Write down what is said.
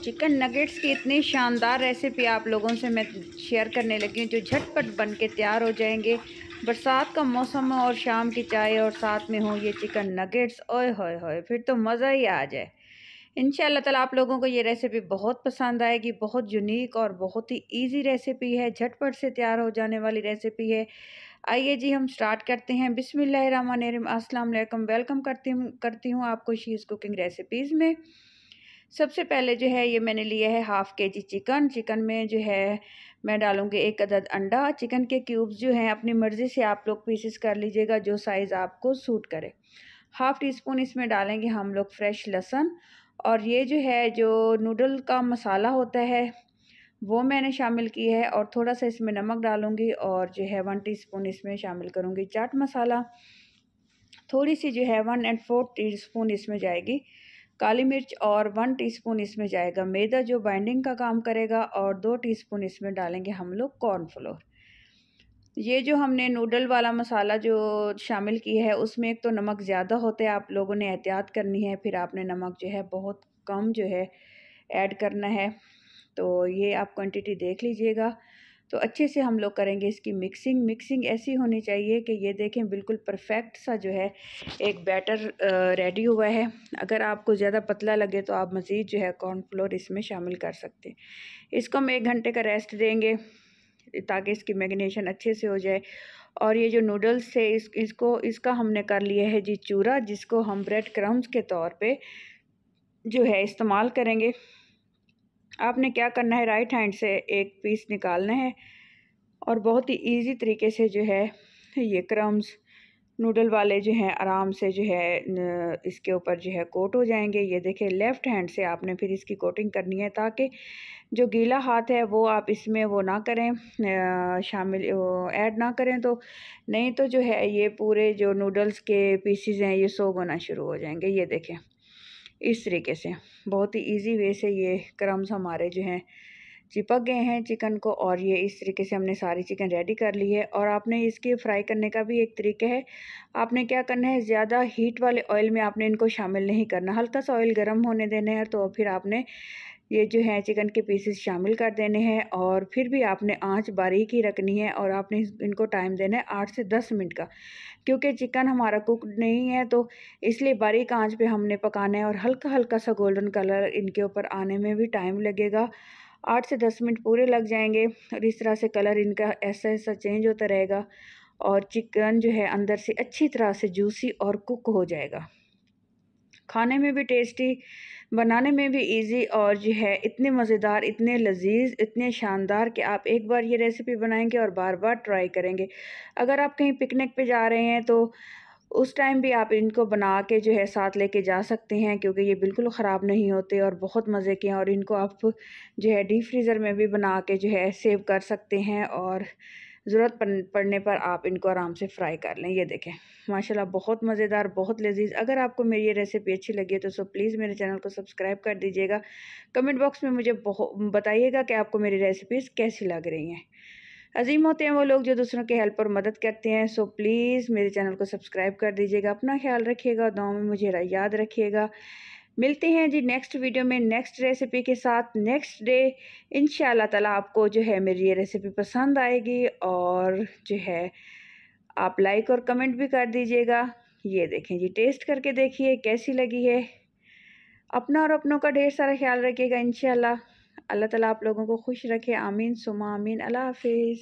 Chicken nuggets की इतनी शानदार रेसिपी आप लोगों से मैं शेयर करने लगी हूँ जो झटपट बन के तैयार हो जाएंगे। बरसात का मौसम हो और शाम की चाय और साथ में हो ये चिकन नगेट्स, ओए होए होए, फिर तो मज़ा ही आ जाए। इंशाल्लाह ताला आप लोगों को ये रेसिपी बहुत पसंद आएगी। बहुत यूनिक और बहुत ही इजी रेसिपी है, झटपट से तैयार हो जाने वाली रेसिपी है। आइए जी हम स्टार्ट करते हैं। बिस्मिल्लाहिर्रहमानिर्रहीम, अस्सलाम वालेकुम। वेलकम करती हूँ आपको शीज़ कुकिंग रेसिपीज़ में। सबसे पहले जो है ये मैंने लिया है हाफ़ के जी चिकन। चिकन में जो है मैं डालूँगी 1 अदद अंडा। चिकन के क्यूब्स जो हैं अपनी मर्ज़ी से आप लोग पीसेस कर लीजिएगा जो साइज़ आपको सूट करे। हाफ़ टी स्पून इसमें डालेंगे हम लोग फ्रेश लहसुन, और ये जो है जो नूडल का मसाला होता है वो मैंने शामिल किया है, और थोड़ा सा इसमें नमक डालूँगी, और जो है 1 टीस्पून इसमें शामिल करूँगी चाट मसाला। थोड़ी सी जो है 1 4 टीस्पून इसमें जाएगी काली मिर्च, और 1 टीस्पून इसमें जाएगा मैदा जो बाइंडिंग का काम करेगा, और 2 टीस्पून इसमें डालेंगे हम लोग कॉर्नफ्लोर। ये जो हमने नूडल वाला मसाला जो शामिल किया है उसमें एक तो नमक ज़्यादा होता है, आप लोगों ने एहतियात करनी है, फिर आपने नमक जो है बहुत कम जो है ऐड करना है, तो ये आप क्वांटिटी देख लीजिएगा। तो अच्छे से हम लोग करेंगे इसकी मिक्सिंग ऐसी होनी चाहिए कि ये देखें बिल्कुल परफेक्ट सा जो है एक बैटर रेडी हुआ है। अगर आपको ज़्यादा पतला लगे तो आप मज़ीद जो है कॉर्नफ्लोर इसमें शामिल कर सकते हैं। इसको हम 1 घंटे का रेस्ट देंगे ताकि इसकी मैरिनेशन अच्छे से हो जाए। और ये जो नूडल्स है इसका हमने कर लिया है जी चूरा, जिसको हम ब्रेड क्रम्स के तौर पे जो है इस्तेमाल करेंगे। आपने क्या करना है, राइट हैंड से एक पीस निकालना है और बहुत ही इजी तरीके से जो है ये क्रम्स नूडल वाले जो हैं आराम से जो है इसके ऊपर जो है कोट हो जाएंगे। ये देखिए लेफ़्ट हैंड से आपने फिर इसकी कोटिंग करनी है ताकि जो गीला हाथ है वो आप इसमें वो ना करें, शामिल ऐड ना करें, तो नहीं तो जो है ये पूरे जो नूडल्स के पीसीज हैं ये सोग होना शुरू हो जाएंगे। ये देखें इस तरीके से बहुत ही इजी वे से ये क्रम्स हमारे जो हैं चिपक गए हैं चिकन को, और ये इस तरीके से हमने सारी चिकन रेडी कर ली है। और आपने इसके फ्राई करने का भी एक तरीका है। आपने क्या करना है, ज़्यादा हीट वाले ऑयल में आपने इनको शामिल नहीं करना, हल्का सा ऑयल गर्म होने देना है, तो फिर आपने ये जो है चिकन के पीसेस शामिल कर देने हैं, और फिर भी आपने आंच बारीक ही रखनी है, और आपने इनको टाइम देना है 8 से 10 मिनट का, क्योंकि चिकन हमारा कुकड नहीं है तो इसलिए बारीक आंच पे हमने पकाना है, और हल्का हल्का सा गोल्डन कलर इनके ऊपर आने में भी टाइम लगेगा। 8 से 10 मिनट पूरे लग जाएंगे, और इस तरह से कलर इनका ऐसा ऐसा चेंज होता रहेगा, और चिकन जो है अंदर से अच्छी तरह से जूसी और कुक हो जाएगा। खाने में भी टेस्टी, बनाने में भी इजी, और जो है इतने मज़ेदार, इतने लजीज, इतने शानदार कि आप एक बार ये रेसिपी बनाएंगे और बार बार ट्राई करेंगे। अगर आप कहीं पिकनिक पे जा रहे हैं तो उस टाइम भी आप इनको बना के जो है साथ लेके जा सकते हैं, क्योंकि ये बिल्कुल ख़राब नहीं होते और बहुत मज़े के हैं। और इनको आप जो है डीप फ्रीज़र में भी बना के जो है सेव कर सकते हैं, और ज़रूरत पड़ने पर आप इनको आराम से फ्राई कर लें। ये देखें माशाल्लाह बहुत मज़ेदार, बहुत लजीज। अगर आपको मेरी ये रेसिपी अच्छी लगी है तो प्लीज़ मेरे चैनल को सब्सक्राइब कर दीजिएगा। कमेंट बॉक्स में मुझे बताइएगा कि आपको मेरी रेसिपीज़ कैसी लग रही हैं। अजीम होते हैं वो लोग जो दूसरों की हेल्प और मदद करते हैं। सो प्लीज़ मेरे चैनल को सब्सक्राइब कर दीजिएगा। अपना ख्याल रखिएगा, दुआओं में मुझे याद रखिएगा। मिलते हैं जी नेक्स्ट वीडियो में नेक्स्ट रेसिपी के साथ नेक्स्ट डे। इंशाल्लाह ताला आपको जो है मेरी ये रेसिपी पसंद आएगी, और जो है आप लाइक और कमेंट भी कर दीजिएगा। ये देखें जी, टेस्ट करके देखिए कैसी लगी है। अपना और अपनों का ढेर सारा ख्याल रखिएगा। इंशाल्लाह अल्लाह ताला आप लोगों को खुश रखे। आमीन सुमा आमीन। अल्लाह हाफिज़।